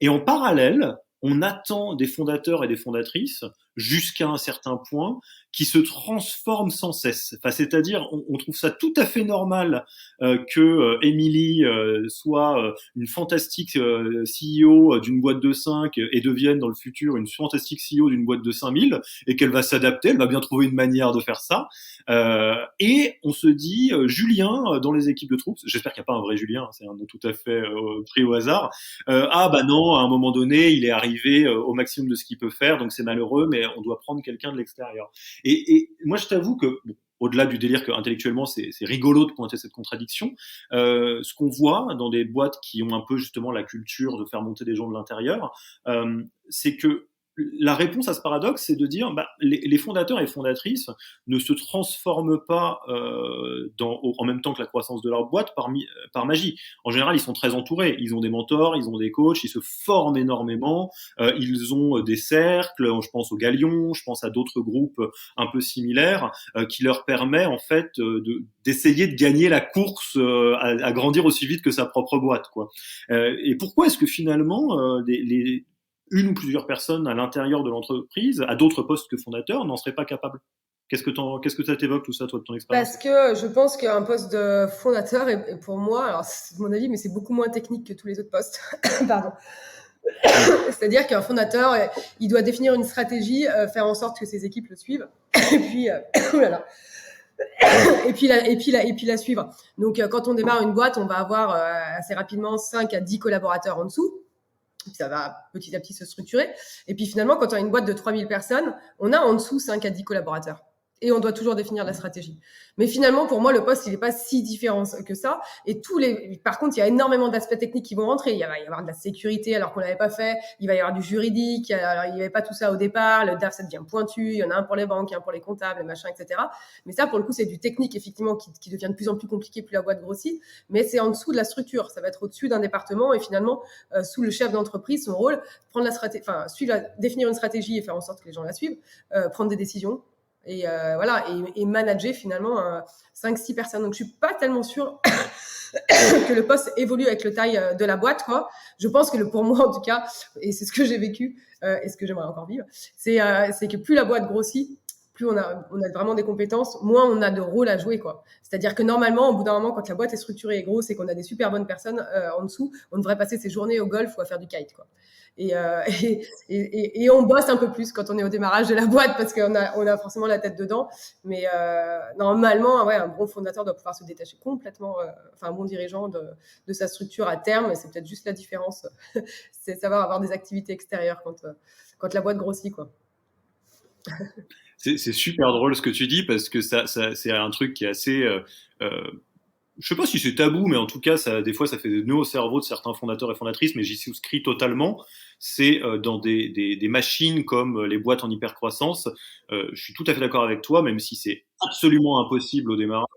Et en parallèle, on attend des fondateurs et des fondatrices jusqu'à un certain point qui se transforment sans cesse. Enfin, c'est-à-dire, on trouve ça tout à fait normal que Émilie soit une fantastique CEO d'une boîte de 5 et devienne dans le futur une fantastique CEO d'une boîte de 5000 et qu'elle va s'adapter, elle va bien trouver une manière de faire ça. Et on se dit, Julien, dans les équipes de troupes, j'espère qu'il n'y a pas un vrai Julien, c'est un nom tout à fait pris au hasard, non, à un moment donné, il est arrivé au maximum de ce qu'il peut faire, donc c'est malheureux, mais on doit prendre quelqu'un de l'extérieur. Et moi, je t'avoue que, au-delà du délire que intellectuellement c'est rigolo de pointer cette contradiction, ce qu'on voit dans des boîtes qui ont un peu justement la culture de faire monter des gens de l'intérieur, c'est que la réponse à ce paradoxe, c'est de dire les fondateurs et fondatrices ne se transforment pas en même temps que la croissance de leur boîte par magie. En général, ils sont très entourés. Ils ont des mentors, ils ont des coachs, ils se forment énormément. Ils ont des cercles. Je pense au Galion, je pense à d'autres groupes un peu similaires qui leur permet en fait d'essayer de gagner la course à grandir aussi vite que sa propre boîte, quoi. Et pourquoi est-ce que finalement une ou plusieurs personnes à l'intérieur de l'entreprise, à d'autres postes que fondateurs, n'en seraient pas capables? Qu'est-ce que ça t'évoque, tout ça, toi, de ton expérience? Parce que je pense qu'un poste de fondateur est pour moi, alors c'est mon avis, mais c'est beaucoup moins technique que tous les autres postes. Pardon. C'est-à-dire qu'un fondateur, il doit définir une stratégie, faire en sorte que ses équipes le suivent, et puis, et puis la suivre. Donc, quand on démarre une boîte, on va avoir assez rapidement 5 à 10 collaborateurs en dessous. Puis ça va petit à petit se structurer. Et puis finalement, quand on a une boîte de 3000 personnes, on a en dessous 5 à 10 collaborateurs. Et on doit toujours définir la stratégie. Mais finalement, pour moi, le poste, il n'est pas si différent que ça. Et par contre, il y a énormément d'aspects techniques qui vont rentrer. Il va y avoir de la sécurité alors qu'on l'avait pas fait. Il va y avoir du juridique. Alors, il n'y avait pas tout ça au départ. Le DAF, ça devient pointu. Il y en a un pour les banques, un pour les comptables, les machins, etc. Mais ça, pour le coup, c'est du technique, effectivement, qui devient de plus en plus compliqué plus la boîte grossit. Mais c'est en dessous de la structure. Ça va être au-dessus d'un département. Et finalement, sous le chef d'entreprise, son rôle, prendre la stratégie, définir une stratégie et faire en sorte que les gens la suivent, prendre des décisions. Et et manager finalement 5-6 personnes. Donc je suis pas tellement sûre que le poste évolue avec le taille de la boîte, quoi. Je pense que pour moi en tout cas, et c'est ce que j'ai vécu et ce que j'aimerais encore vivre, c'est que plus la boîte grossit, plus on a vraiment des compétences, moins on a de rôle à jouer, quoi. C'est-à-dire que normalement, au bout d'un moment, quand la boîte est structurée et grosse et qu'on a des super bonnes personnes en dessous, on devrait passer ses journées au golf ou à faire du kite, quoi. Et on bosse un peu plus quand on est au démarrage de la boîte parce qu'on a forcément la tête dedans. Mais normalement, un bon fondateur doit pouvoir se détacher complètement, un bon dirigeant de sa structure à terme. C'est peut-être juste la différence, c'est savoir avoir des activités extérieures quand la boîte grossit, quoi. C'est super drôle ce que tu dis parce que c'est un truc qui est assez. Je sais pas si c'est tabou, mais en tout cas, des fois, ça fait des nœuds au cerveau de certains fondateurs et fondatrices, mais j'y souscris totalement. C'est dans des machines comme les boîtes en hypercroissance. Je suis tout à fait d'accord avec toi, même si c'est absolument impossible au démarrage.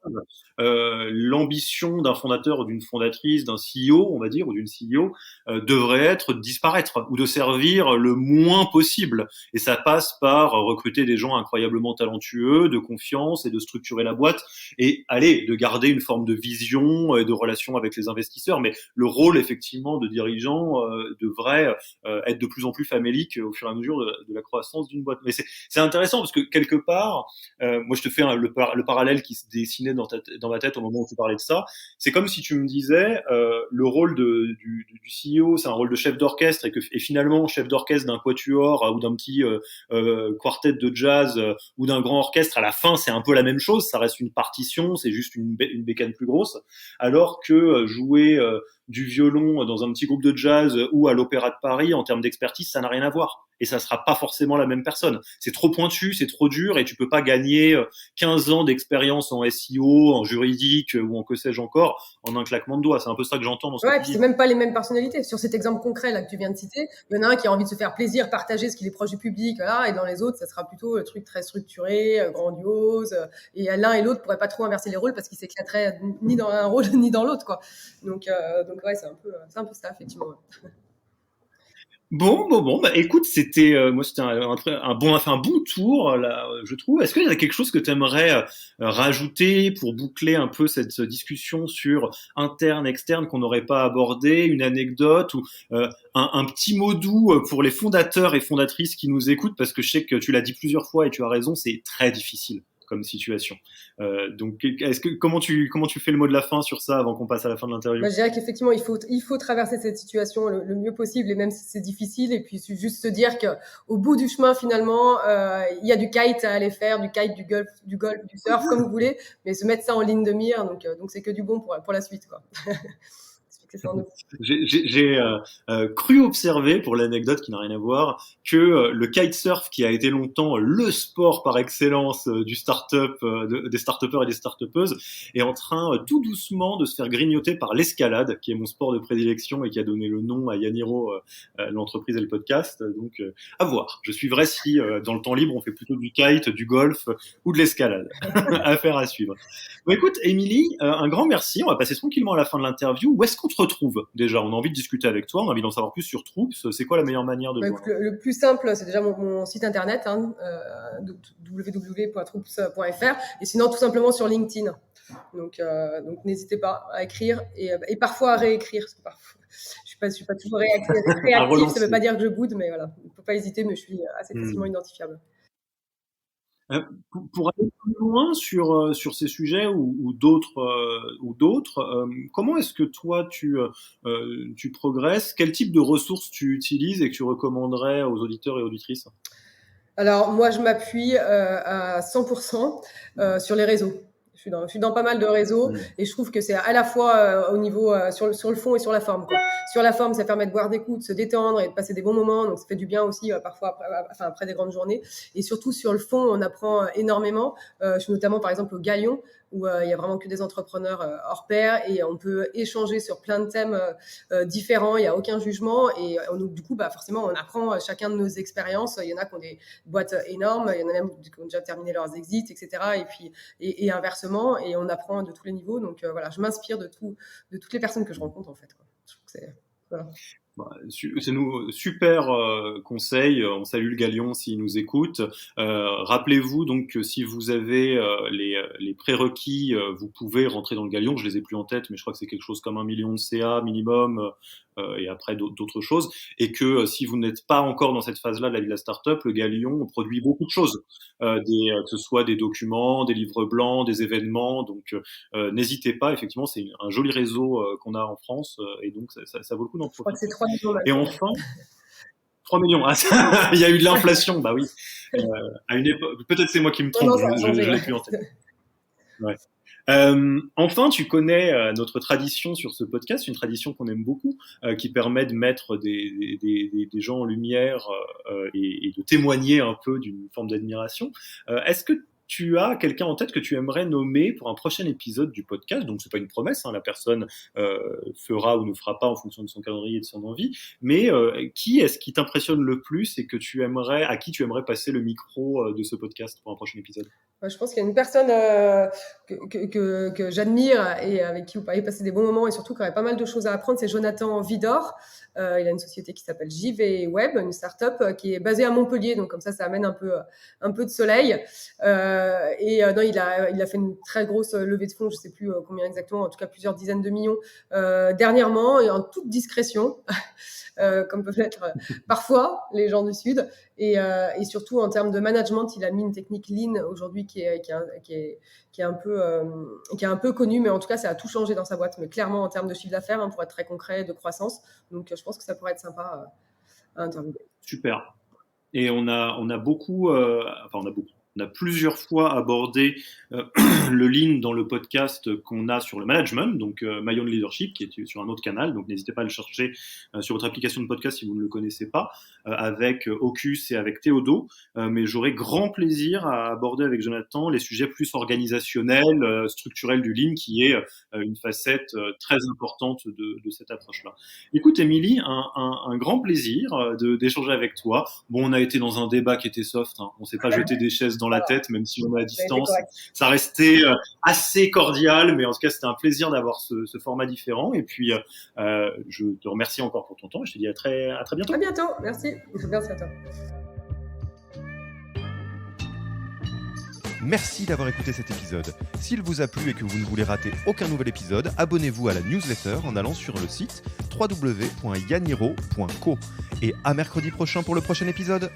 L'ambition d'un fondateur ou d'une fondatrice, d'un CEO, on va dire, ou d'une CEO, devrait être de disparaître ou de servir le moins possible. Et ça passe par recruter des gens incroyablement talentueux, de confiance et de structurer la boîte et de garder une forme de vision et de relation avec les investisseurs. Mais le rôle, effectivement, de dirigeant devrait être de plus en plus famélique au fur et à mesure de la croissance d'une boîte. Mais c'est intéressant parce que quelque part, moi je te fais le parallèle qui se dessinait dans ma tête au moment où tu parlais de ça. C'est comme si tu me disais le rôle du CEO, c'est un rôle de chef d'orchestre et finalement chef d'orchestre d'un quatuor ou d'un petit quartet de jazz ou d'un grand orchestre, à la fin c'est un peu la même chose, ça reste une partition, c'est juste une bécane plus grosse, alors que jouer du violon dans un petit groupe de jazz ou à l'Opéra de Paris, en termes d'expertise, ça n'a rien à voir. Et ça sera pas forcément la même personne. C'est trop pointu, c'est trop dur et tu peux pas gagner 15 ans d'expérience en SEO, en juridique ou en que sais-je encore en un claquement de doigts. C'est un peu ça que j'entends dans ce que tu dis. C'est même pas les mêmes personnalités. Sur cet exemple concret là que tu viens de citer, il y en a un qui a envie de se faire plaisir, partager ce qu'il est proche du public, voilà, et dans les autres, ça sera plutôt le truc très structuré, grandiose. Et l'un et l'autre pourraient pas trop inverser les rôles parce qu'ils s'éclateraient ni dans un rôle ni dans l'autre, quoi. Donc ouais, c'est un peu ça, effectivement. Ouais. Bon, bah écoute, c'était moi c'était un bon tour là, je trouve. Est-ce qu'il y a quelque chose que tu aimerais rajouter pour boucler un peu cette discussion sur interne, externe qu'on n'aurait pas abordé, une anecdote ou un petit mot doux pour les fondateurs et fondatrices qui nous écoutent, parce que je sais que tu l'as dit plusieurs fois et tu as raison, c'est très difficile comme situation. Donc, comment tu fais le mot de la fin sur ça avant qu'on passe à la fin de l'interview? Je dirais qu'effectivement, il faut traverser cette situation le mieux possible, et même si c'est difficile, et puis juste se dire qu'au bout du chemin, finalement, il y a du kite à aller faire, du kite, du golf, du surf, comme vous voulez, mais se mettre ça en ligne de mire, donc c'est que du bon pour la suite, quoi. J'ai cru observer, pour l'anecdote qui n'a rien à voir, que le kitesurf, qui a été longtemps le sport par excellence des start-upers et des start-upeuses, est en train tout doucement de se faire grignoter par l'escalade, qui est mon sport de prédilection et qui a donné le nom à Yaniro, l'entreprise et le podcast. Donc, à voir. Je suivrai si, dans le temps libre, on fait plutôt du kite, du golf ou de l'escalade. Affaire à suivre. Bon, écoute, Émilie, un grand merci. On va passer tranquillement à la fin de l'interview. Où est-ce qu'on te retrouve déjà? On a envie de discuter avec toi, on a envie d'en savoir plus sur Troops. C'est quoi la meilleure manière de écoute, le plus simple, c'est déjà mon site internet, www.troops.fr, et sinon tout simplement sur LinkedIn. Donc n'hésitez pas à écrire et parfois à réécrire. Parce que parfois, je suis pas toujours réactif. Ça veut pas dire que je boude, mais voilà, il faut pas hésiter. Mais je suis assez facilement identifiable. Pour aller plus loin sur ces sujets ou d'autres, comment est-ce que toi tu progresses? Quel type de ressources tu utilises et que tu recommanderais aux auditeurs et auditrices? Alors moi, je m'appuie à 100% sur les réseaux. Je suis dans pas mal de réseaux et je trouve que c'est à la fois au niveau sur le fond et sur la forme, quoi. Sur la forme, ça permet de boire des coups, de se détendre et de passer des bons moments, donc ça fait du bien aussi parfois après des grandes journées. Et surtout sur le fond, on apprend énormément. Je suis notamment par exemple au Galion, où il y a vraiment que des entrepreneurs hors pair et on peut échanger sur plein de thèmes différents, il n'y a aucun jugement et du coup forcément on apprend chacun de nos expériences. Il y en a qui ont des boîtes énormes, il y en a même qui ont déjà terminé leurs exits, etc. Et puis et inversement, et on apprend de tous les niveaux. Donc voilà, je m'inspire de toutes les personnes que je rencontre en fait, quoi. Je trouve que c'est voilà. C'est nous super conseil. On salue le Galion s'il nous écoute. Rappelez-vous donc que si vous avez les prérequis, vous pouvez rentrer dans le Galion. Je les ai plus en tête, mais je crois que c'est quelque chose comme 1 million de CA minimum. Et après d'autres choses, et que si vous n'êtes pas encore dans cette phase-là de la vie de la startup, le Galion produit beaucoup de choses, que ce soit des documents, des livres blancs, des événements, donc n'hésitez pas, effectivement, c'est un joli réseau qu'on a en France, et donc ça vaut le coup d'en Je crois que c'est profiter. 3 millions Et maintenant. enfin, 3 millions, il y a eu de l'inflation, bah oui, à une époque, peut-être c'est moi qui me trompe, Non, ça a changé, je l'ai plus en tête. Ouais. Enfin, tu connais notre tradition sur ce podcast, une tradition qu'on aime beaucoup, qui permet de mettre des gens en lumière et de témoigner un peu d'une forme d'admiration. Est-ce que tu as quelqu'un en tête que tu aimerais nommer pour un prochain épisode du podcast? Donc, c'est pas une promesse, hein, la personne fera ou ne fera pas en fonction de son calendrier et de son envie. Mais qui est-ce qui t'impressionne le plus et à qui tu aimerais passer le micro de ce podcast pour un prochain épisode? Je pense qu'il y a une personne que j'admire et avec qui vous pourriez passer des bons moments et surtout qui aurait pas mal de choses à apprendre, c'est Jonathan Vidor. Il a une société qui s'appelle JV Web, une start-up qui est basée à Montpellier, donc comme ça amène un peu de soleil. Non, il a fait une très grosse levée de fonds, je sais plus combien exactement, en tout cas plusieurs dizaines de millions dernièrement, et en toute discrétion. Comme peuvent l'être parfois les gens du Sud. Et surtout, en termes de management, il a mis une technique Lean aujourd'hui qui est un peu connue, mais en tout cas, ça a tout changé dans sa boîte. Mais clairement, en termes de chiffre d'affaires, pour être très concret, de croissance. Donc, je pense que ça pourrait être sympa à interviewer. Super. Et on a beaucoup, on a plusieurs fois abordé le lean dans le podcast qu'on a sur le management, donc My Own Leadership, qui est sur un autre canal, donc n'hésitez pas à le chercher sur votre application de podcast si vous ne le connaissez pas, avec Ocus et avec Théodo, mais j'aurai grand plaisir à aborder avec Jonathan les sujets plus organisationnels, structurels du lean, qui est une facette très importante de cette approche-là. Écoute, Émilie, un grand plaisir d'échanger avec toi. Bon, on a été dans un débat qui était soft, hein. On s'est pas jeté des chaises dans la tête, même si on est à distance. Ça restait assez cordial, mais en tout cas, c'était un plaisir d'avoir ce format différent. Et puis, je te remercie encore pour ton temps et je te dis à très bientôt. À bientôt, merci. Merci à toi. Merci d'avoir écouté cet épisode. S'il vous a plu et que vous ne voulez rater aucun nouvel épisode, abonnez-vous à la newsletter en allant sur le site www.yaniro.co. Et à mercredi prochain pour le prochain épisode.